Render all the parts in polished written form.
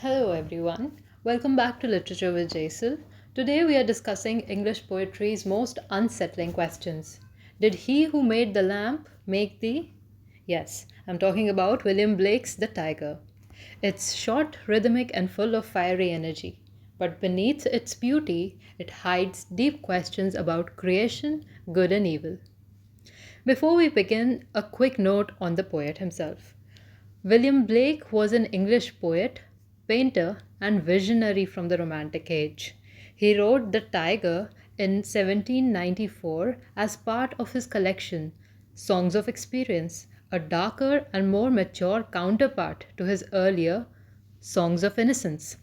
Hello everyone. Welcome back to Literature with Jaisal. Today we are discussing English poetry's most unsettling questions. Did he who made the lamp make the? Yes, I'm talking about William Blake's The Tiger. It's short, rhythmic, and full of fiery energy. But beneath its beauty, it hides deep questions about creation, good and evil. Before we begin, a quick note on the poet himself. William Blake was an English poet, painter, and visionary from the Romantic age. He wrote The Tiger in 1794 as part of his collection, Songs of Experience, a darker and more mature counterpart to his earlier Songs of Innocence.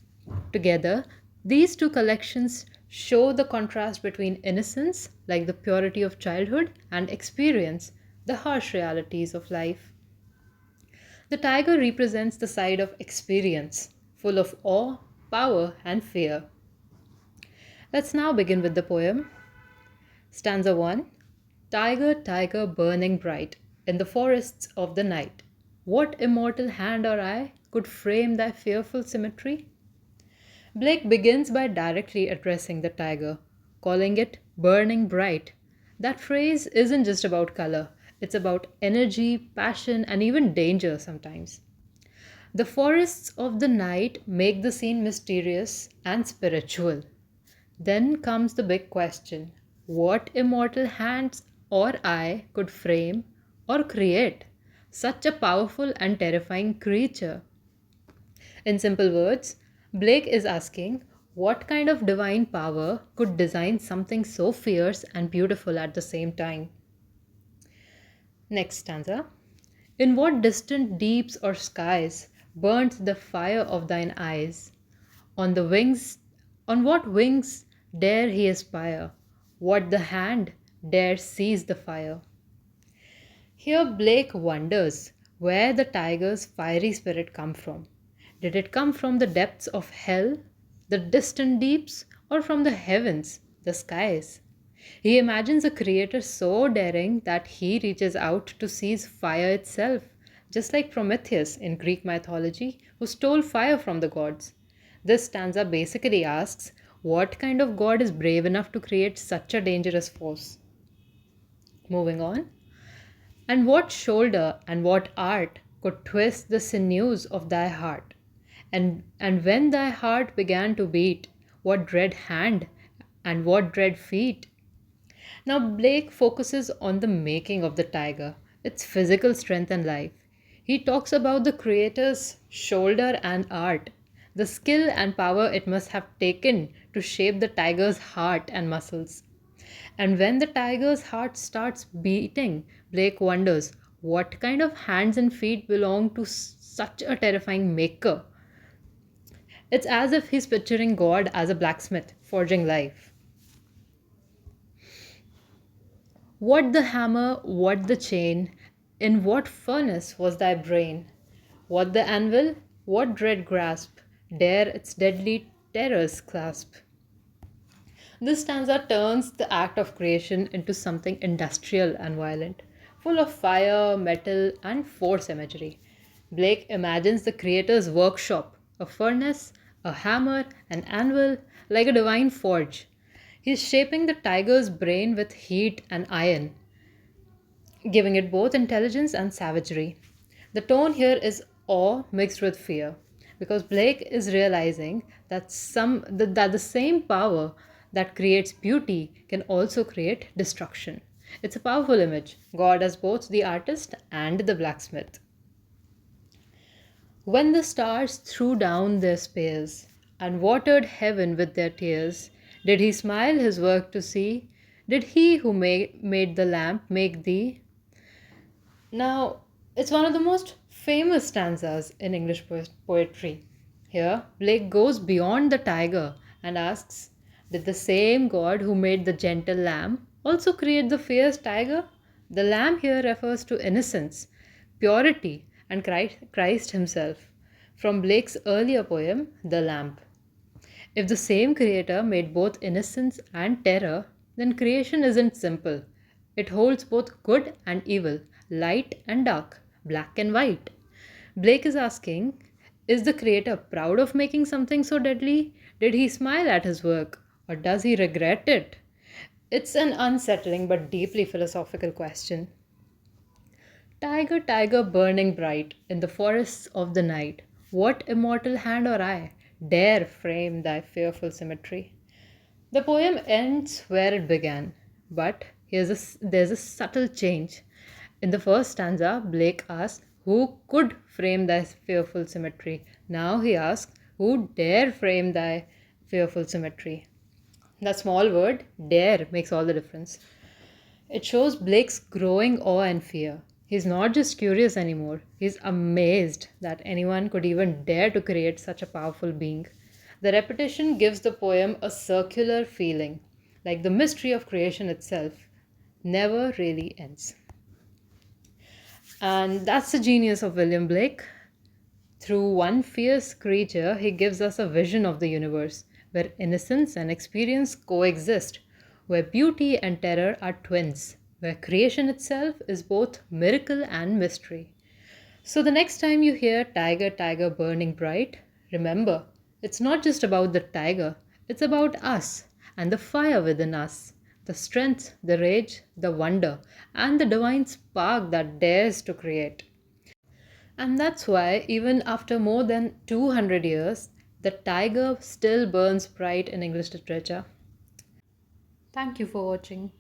Together, these two collections show the contrast between innocence, like the purity of childhood, and experience, the harsh realities of life. The tiger represents the side of experience, full of awe, power, and fear. Let's now begin with the poem. Stanza 1. Tiger, tiger, burning bright in the forests of the night, what immortal hand or eye could frame thy fearful symmetry? Blake begins by directly addressing the tiger, calling it burning bright. That phrase isn't just about color, it's about energy, passion, and even danger sometimes. The forests of the night make the scene mysterious and spiritual. Then comes the big question: what immortal hands or eye could frame or create such a powerful and terrifying creature? In simple words, Blake is asking what kind of divine power could design something so fierce and beautiful at the same time? Next stanza. In what distant deeps or skies burnt the fire of thine eyes? On the wings, on what wings dare he aspire? What the hand dare seize the fire? Here Blake wonders where the tiger's fiery spirit come from. Did it come from the depths of hell, the distant deeps, or from the heavens, the skies? He imagines a creator so daring that he reaches out to seize fire itself, just like Prometheus in Greek mythology, who stole fire from the gods. This stanza basically asks, what kind of god is brave enough to create such a dangerous force? Moving on. And what shoulder and what art could twist the sinews of thy heart? And when thy heart began to beat, what dread hand and what dread feet? Now, Blake focuses on the making of the tiger, its physical strength and life. He talks about the creator's shoulder and art, the skill and power it must have taken to shape the tiger's heart and muscles. And when the tiger's heart starts beating, Blake wonders what kind of hands and feet belong to such a terrifying maker. It's as if he's picturing God as a blacksmith forging life. What the hammer, what the chain, in what furnace was thy brain? What the anvil, what dread grasp, dare its deadly terrors clasp? This stanza turns the act of creation into something industrial and violent, full of fire, metal, and force imagery. Blake imagines the creator's workshop, a furnace, a hammer, an anvil, like a divine forge. He's shaping the tiger's brain with heat and iron, giving it both intelligence and savagery. The tone here is awe mixed with fear, because Blake is realizing that the same power that creates beauty can also create destruction. It's a powerful image, God as both the artist and the blacksmith. When the stars threw down their spears and watered heaven with their tears, did he smile his work to see? Did he who made the lamp make thee? Now, it's one of the most famous stanzas in English poetry. Here, Blake goes beyond the tiger and asks, did the same God who made the gentle lamb also create the fierce tiger? The lamb here refers to innocence, purity, and Christ himself, from Blake's earlier poem, The Lamp. If the same creator made both innocence and terror, then creation isn't simple. It holds both good and evil, light and dark, black and white. Blake is asking, Is the creator proud of making something so deadly? Did he smile at his work? Or does he regret it? It's an unsettling but deeply philosophical question. Tiger, tiger burning bright in the forests of the night, what immortal hand or eye dare frame thy fearful symmetry? The poem ends where it began, but there's a subtle change. In the first stanza, Blake asks, who could frame thy fearful symmetry? Now he asks, who dare frame thy fearful symmetry? That small word, dare, makes all the difference. It shows Blake's growing awe and fear. He's not just curious anymore, he's amazed that anyone could even dare to create such a powerful being. The repetition gives the poem a circular feeling, like the mystery of creation itself never really ends. And that's the genius of William Blake. Through one fierce creature, he gives us a vision of the universe where innocence and experience coexist, where beauty and terror are twins, where creation itself is both miracle and mystery. So, the next time you hear Tiger, Tiger burning bright, remember it's not just about the tiger, it's about us and the fire within us, the strength, the rage, the wonder, and the divine spark that dares to create. And that's why, even after more than 200 years, the tiger still burns bright in English literature. Thank you for watching.